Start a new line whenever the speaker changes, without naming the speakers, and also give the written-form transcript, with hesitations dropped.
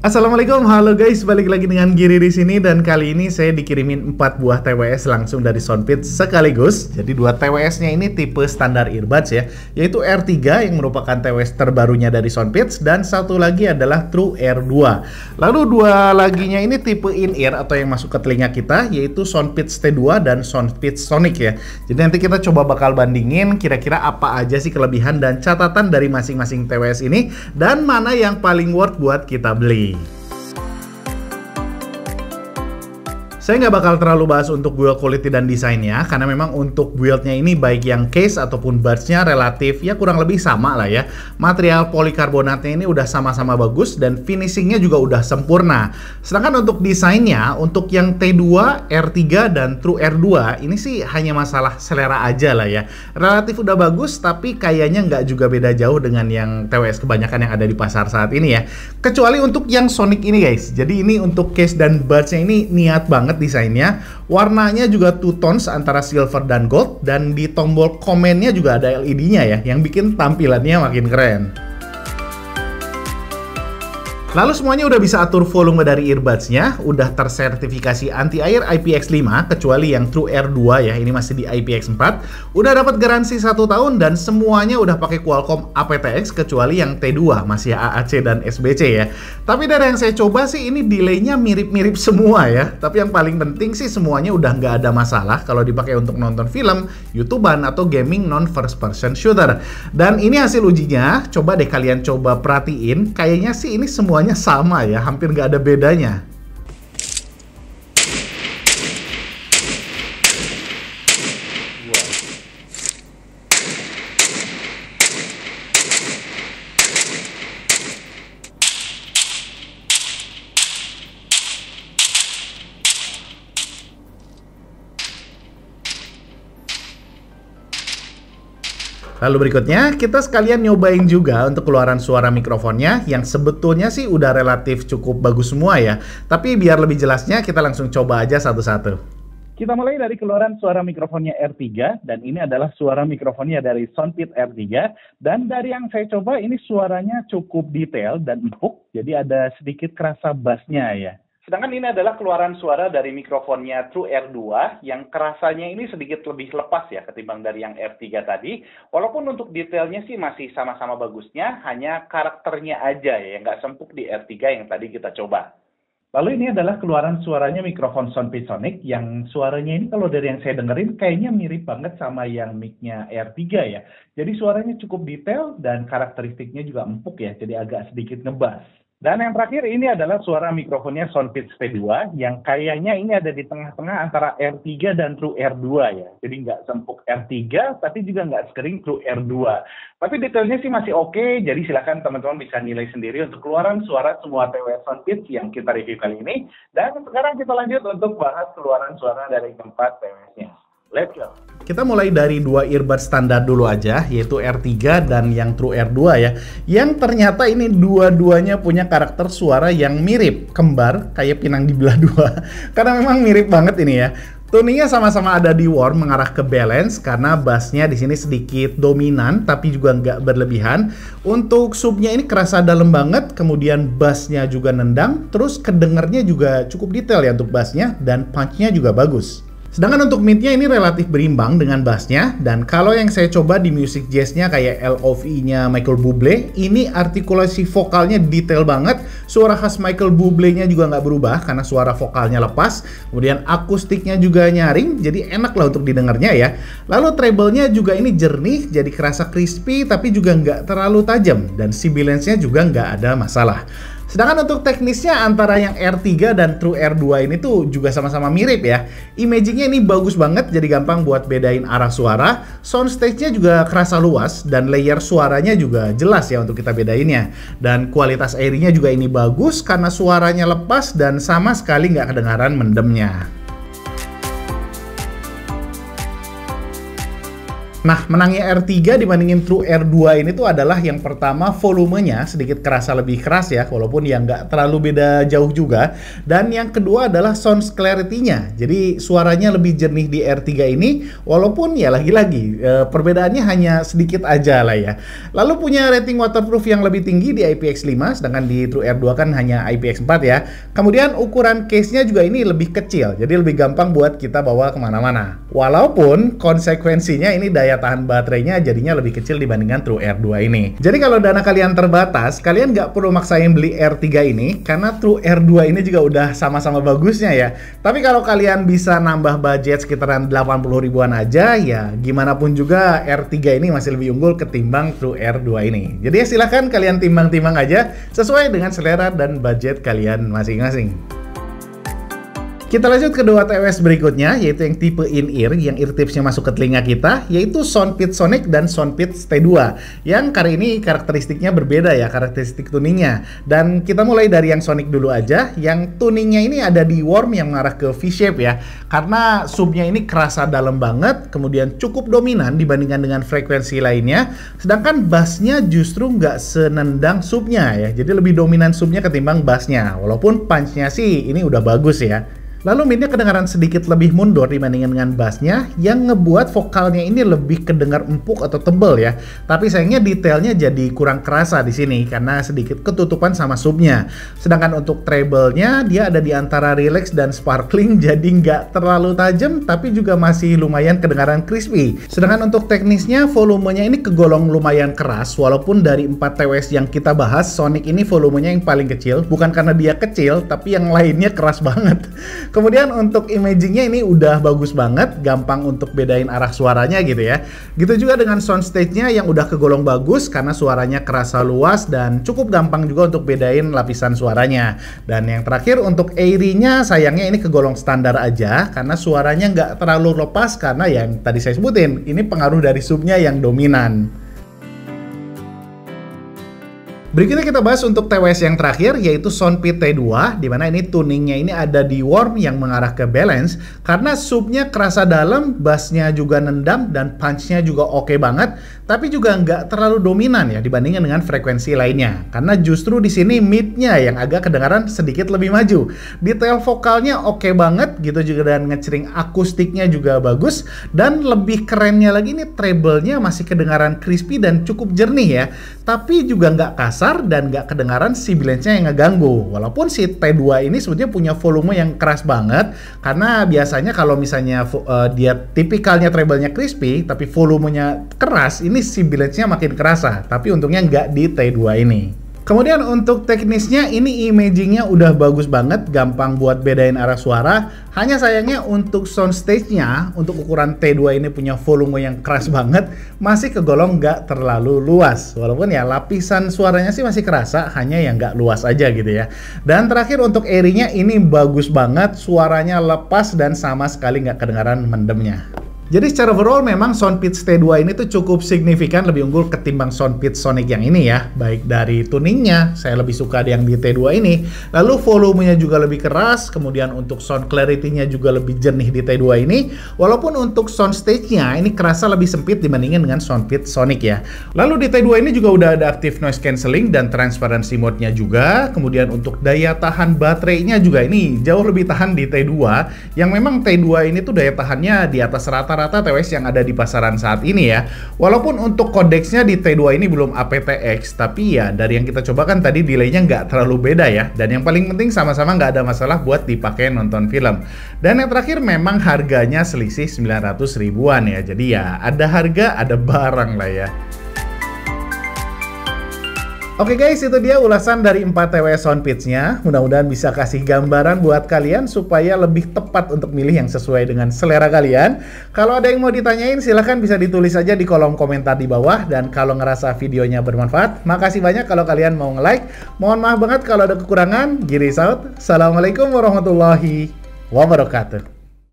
Assalamualaikum, halo guys, balik lagi dengan Giri di sini dan kali ini saya dikirimin 4 buah TWS langsung dari Soundpeats sekaligus. Jadi 2 TWS-nya ini tipe standar earbuds ya, yaitu R3 yang merupakan TWS terbarunya dari Soundpeats dan satu lagi adalah True Air 2. Lalu 2 laginya ini tipe in-ear atau yang masuk ke telinga kita, yaitu Soundpeats T2 dan Soundpeats Sonic ya. Jadi nanti kita coba bakal bandingin kira-kira apa aja sih kelebihan dan catatan dari masing-masing TWS ini dan mana yang paling worth buat kita beli. Saya nggak bakal terlalu bahas untuk build quality dan desainnya, karena memang untuk buildnya ini baik yang case ataupun buds-nya relatif ya kurang lebih sama lah ya. Material polikarbonatnya ini udah sama-sama bagus dan finishingnya juga udah sempurna. Sedangkan untuk desainnya, untuk yang T2, R3, dan True R2 ini sih hanya masalah selera aja lah ya. Relatif udah bagus, tapi kayaknya nggak juga beda jauh dengan yang TWS kebanyakan yang ada di pasar saat ini ya. Kecuali untuk yang Sonic ini guys. Jadi ini untuk case dan buds-nya ini niat banget desainnya, warnanya juga two tones antara silver dan gold, dan di tombol komennya juga ada LED-nya ya, yang bikin tampilannya makin keren. Lalu semuanya udah bisa atur volume dari earbuds-nya, udah tersertifikasi anti-air IPX5, kecuali yang True Air 2 ya, ini masih di IPX4. Udah dapat garansi 1 tahun dan semuanya udah pakai Qualcomm aptX, kecuali yang T2 masih AAC dan SBC ya. Tapi dari yang saya coba sih ini delay-nya mirip-mirip semua ya. Tapi yang paling penting sih semuanya udah nggak ada masalah kalau dipakai untuk nonton film, YouTubean atau gaming non first person shooter. Dan ini hasil ujinya, coba deh kalian coba perhatiin, kayaknya sih ini semuanya sama ya, hampir nggak ada bedanya. Lalu berikutnya, kita sekalian nyobain juga untuk keluaran suara mikrofonnya yang sebetulnya sih udah relatif cukup bagus semua ya. Tapi biar lebih jelasnya, kita langsung coba aja satu-satu. Kita mulai dari keluaran suara mikrofonnya R3, dan ini adalah suara mikrofonnya dari Soundpeats R3. Dan dari yang saya coba, ini suaranya cukup detail dan empuk, jadi ada sedikit kerasa bassnya ya. Sedangkan ini adalah keluaran suara dari mikrofonnya True Air 2 yang kerasanya ini sedikit lebih lepas ya ketimbang dari yang R3 tadi. Walaupun untuk detailnya sih masih sama-sama bagusnya, hanya karakternya aja ya yang nggak sempuk di R3 yang tadi kita coba. Lalu ini adalah keluaran suaranya mikrofon Soundpeats Sonic yang suaranya ini kalau dari yang saya dengerin kayaknya mirip banget sama yang mic-nya R3 ya. Jadi suaranya cukup detail dan karakteristiknya juga empuk ya, jadi agak sedikit ngebass. Dan yang terakhir ini adalah suara mikrofonnya Soundpeats T2 yang kayaknya ini ada di tengah-tengah antara R3 dan True Air 2 ya. Jadi nggak sempuk R3 tapi juga nggak sekering True Air 2. Tapi detailnya sih masih oke, jadi silakan teman-teman bisa nilai sendiri untuk keluaran suara semua TWS Soundpeats yang kita review kali ini. Dan sekarang kita lanjut untuk bahas keluaran suara dari keempat TWS-nya. Let's go! Kita mulai dari 2 earbuds standar dulu aja, yaitu R3 dan yang True Air 2 ya. Yang ternyata ini dua-duanya punya karakter suara yang mirip, kembar, kayak pinang dibelah 2. Karena memang mirip banget ini ya. Tuningnya sama-sama ada di warm mengarah ke balance karena bassnya di sini sedikit dominan tapi juga nggak berlebihan. Untuk subnya ini kerasa dalam banget, kemudian bassnya juga nendang, terus kedengernya juga cukup detail ya untuk bassnya dan punchnya juga bagus. Sedangkan untuk midnya ini relatif berimbang dengan bassnya, dan kalau yang saya coba di music jazz-nya kayak LOVE-nya Michael Bublé, ini artikulasi vokalnya detail banget, suara khas Michael Bublé-nya juga nggak berubah karena suara vokalnya lepas, kemudian akustiknya juga nyaring, jadi enak lah untuk didengarnya ya. Lalu treble-nya juga ini jernih, jadi kerasa crispy tapi juga nggak terlalu tajam, dan sibilance-nya juga nggak ada masalah. Sedangkan untuk teknisnya antara yang R3 dan True Air 2 ini tuh juga sama-sama mirip ya. Imagingnya ini bagus banget, jadi gampang buat bedain arah suara. Soundstage-nya juga kerasa luas dan layer suaranya juga jelas ya untuk kita bedainnya. Dan kualitas airnya juga ini bagus karena suaranya lepas dan sama sekali nggak kedengaran mendemnya. Nah, menangnya R3 dibandingin True R2 ini tuh adalah yang pertama volumenya sedikit kerasa lebih keras ya, walaupun ya nggak terlalu beda jauh juga. Dan yang kedua adalah sound clarity-nya. Jadi suaranya lebih jernih di R3 ini, walaupun ya lagi-lagi perbedaannya hanya sedikit aja lah ya. Lalu punya rating waterproof yang lebih tinggi di IPX5, sedangkan di True R2 kan hanya IPX4 ya. Kemudian ukuran case-nya juga ini lebih kecil, jadi lebih gampang buat kita bawa kemana-mana. Walaupun konsekuensinya ini daya tahan baterainya jadinya lebih kecil dibandingkan True R2 ini. Jadi kalau dana kalian terbatas, kalian nggak perlu maksain beli R3 ini, karena True R2 ini juga udah sama-sama bagusnya ya. Tapi kalau kalian bisa nambah budget sekitaran 80 ribuan aja, ya gimana pun juga R3 ini masih lebih unggul ketimbang True R2 ini. Jadi ya silahkan kalian timbang-timbang aja sesuai dengan selera dan budget kalian masing-masing. Kita lanjut ke dua TWS berikutnya, yaitu yang tipe in-ear, yang ear tipsnya masuk ke telinga kita, yaitu Soundpeak Sonic dan Soundpeak T2. Yang kali ini karakteristiknya berbeda ya, karakteristik tuningnya. Dan kita mulai dari yang Sonic dulu aja, yang tuningnya ini ada di warm yang mengarah ke V-shape ya. Karena subnya ini kerasa dalam banget, kemudian cukup dominan dibandingkan dengan frekuensi lainnya. Sedangkan bassnya justru nggak senendang subnya ya, jadi lebih dominan subnya ketimbang bassnya. Walaupun punch-nya sih ini udah bagus ya. Lalu midnya kedengaran sedikit lebih mundur dibandingkan dengan bassnya, yang ngebuat vokalnya ini lebih kedengar empuk atau tebel ya. Tapi sayangnya detailnya jadi kurang kerasa di sini karena sedikit ketutupan sama subnya. Sedangkan untuk treble-nya dia ada di antara relax dan sparkling, jadi nggak terlalu tajam tapi juga masih lumayan kedengaran crispy. Sedangkan untuk teknisnya volumenya ini kegolong lumayan keras, walaupun dari 4 TWS yang kita bahas, Sonic ini volumenya yang paling kecil, bukan karena dia kecil tapi yang lainnya keras banget. Kemudian untuk imagingnya ini udah bagus banget, gampang untuk bedain arah suaranya gitu ya. Gitu juga dengan soundstage-nya yang udah kegolong bagus karena suaranya kerasa luas dan cukup gampang juga untuk bedain lapisan suaranya. Dan yang terakhir untuk airy-nya sayangnya ini kegolong standar aja karena suaranya nggak terlalu lepas karena yang tadi saya sebutin, ini pengaruh dari subnya yang dominan. Berikutnya kita bahas untuk TWS yang terakhir, yaitu Soundpeak T2, dimana ini tuningnya ini ada di warm yang mengarah ke balance, karena subnya kerasa dalam, bassnya juga nendang, dan punch-nya juga oke banget, tapi juga nggak terlalu dominan ya dibandingkan dengan frekuensi lainnya. Karena justru di sini mid-nya yang agak kedengaran sedikit lebih maju. Detail vokalnya oke banget gitu juga, dan ngecering akustiknya juga bagus, dan lebih kerennya lagi nih treble-nya masih kedengaran crispy dan cukup jernih ya, tapi juga nggak kasar dan nggak kedengaran sibilance-nya yang ngeganggu. Walaupun si T2 ini sebetulnya punya volume yang keras banget, karena biasanya kalau misalnya dia tipikalnya treble-nya crispy tapi volumenya keras, ini sibilance-nya makin kerasa. Tapi untungnya nggak di T2 ini. Kemudian untuk teknisnya ini imagingnya udah bagus banget, gampang buat bedain arah suara. Hanya sayangnya untuk soundstage-nya, untuk ukuran T2 ini punya volume yang keras banget, masih kegolong nggak terlalu luas. Walaupun ya lapisan suaranya sih masih kerasa, hanya yang nggak luas aja gitu ya. Dan terakhir untuk airy-nya ini bagus banget, suaranya lepas dan sama sekali nggak kedengaran mendemnya. Jadi secara overall memang Soundpeak T2 ini tuh cukup signifikan lebih unggul ketimbang Soundpeak Sonic yang ini ya. Baik dari tuningnya, saya lebih suka yang di T2 ini. Lalu volumenya juga lebih keras, kemudian untuk sound clarity-nya juga lebih jernih di T2 ini. Walaupun untuk soundstage-nya ini kerasa lebih sempit dibandingkan dengan Soundpeak Sonic ya. Lalu di T2 ini juga udah ada active noise cancelling dan transparency mode-nya juga. Kemudian untuk daya tahan baterainya juga ini jauh lebih tahan di T2. Yang memang T2 ini tuh daya tahannya di atas rata-rata TWS yang ada di pasaran saat ini ya. Walaupun untuk kodeksnya di T2 ini belum aptX, tapi ya dari yang kita coba kan tadi delaynya nggak terlalu beda ya. Dan yang paling penting sama-sama nggak ada masalah buat dipakai nonton film. Dan yang terakhir memang harganya selisih 900 ribuan ya. Jadi ya ada harga, ada barang lah ya. Oke guys, itu dia ulasan dari 4 TWS Soundpeak-nya. Mudah-mudahan bisa kasih gambaran buat kalian supaya lebih tepat untuk milih yang sesuai dengan selera kalian. Kalau ada yang mau ditanyain, silahkan bisa ditulis aja di kolom komentar di bawah. Dan kalau ngerasa videonya bermanfaat, makasih banyak kalau kalian mau nge-like. Mohon maaf banget kalau ada kekurangan. Giris out. Assalamualaikum warahmatullahi wabarakatuh.